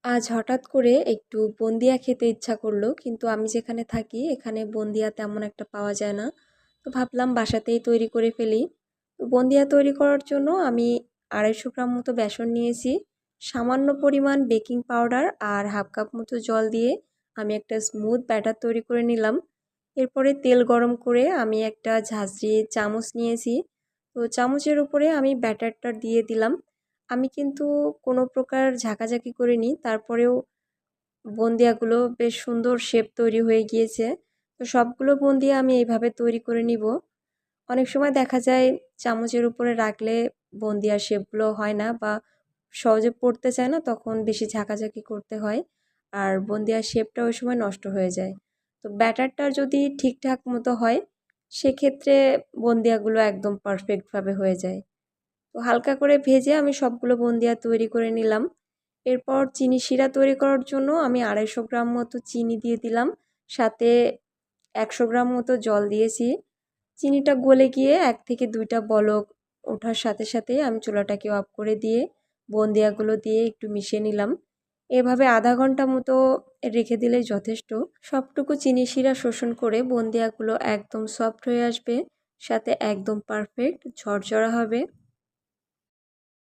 আজ হঠাৎ করে একটু বুন্দিয়া খেতে ইচ্ছা করলো, কিন্তু আমি যেখানে থাকি এখানে বুন্দিয়া তেমন একটা পাওয়া যায় না। তো ভাবলাম বাসাতেই তৈরি করে ফেলি। তো বুন্দিয়া তৈরি করার জন্য আমি 250 গ্রাম মতো বেসন নিয়েছি, সামান্য পরিমাণ বেকিং পাউডার আর হাফ কাপ মতো জল দিয়ে আমি একটা স্মুথ ব্যাটার তৈরি করে নিলাম। এরপরে তেল গরম করে আমি একটা ঝাঁঝরি চামচ নিয়েছি। তো চামচের উপরে আমি ব্যাটারটা দিয়ে দিলাম। আমি কিন্তু কোনো প্রকার ঝাঁকাঝাঁকি করিনি, তারপরেও বুন্দিয়াগুলো বেশ সুন্দর শেপ তৈরি হয়ে গিয়েছে। তো সবগুলো বুন্দিয়া আমি এইভাবে তৈরি করে নিব। অনেক সময় দেখা যায় চামচের উপরে রাখলে বুন্দিয়ার শেপগুলো হয় না বা সহজে পড়তে চায় না, তখন বেশি ঝাঁকাঝাঁকি করতে হয় আর বুন্দিয়ার শেপটা ওই সময় নষ্ট হয়ে যায়। তো ব্যাটারটা যদি ঠিকঠাক মতো হয় সেক্ষেত্রে বুন্দিয়াগুলো একদম পারফেক্টভাবে হয়ে যায়। তো হালকা করে ভেজে আমি সবগুলো বুন্দিয়া তৈরি করে নিলাম। এরপর চিনি শিরা তৈরি করার জন্য আমি 250 গ্রাম মতো চিনি দিয়ে দিলাম, সাথে 100 গ্রাম মতো জল দিয়েছি। চিনিটা গলে গিয়ে 1 থেকে 2টা বলক ওঠার সাথে সাথে আমি চুলাটাকে অফ করে দিয়ে বুন্দিয়াগুলো দিয়ে একটু মিশিয়ে নিলাম। এভাবে আধা ঘন্টা মতো রেখে দিলেই যথেষ্ট। সবটুকু চিনি শিরা শোষণ করে বুন্দিয়াগুলো একদম সফট হয়ে আসবে, সাথে একদম পারফেক্ট ঝরঝরা হবে।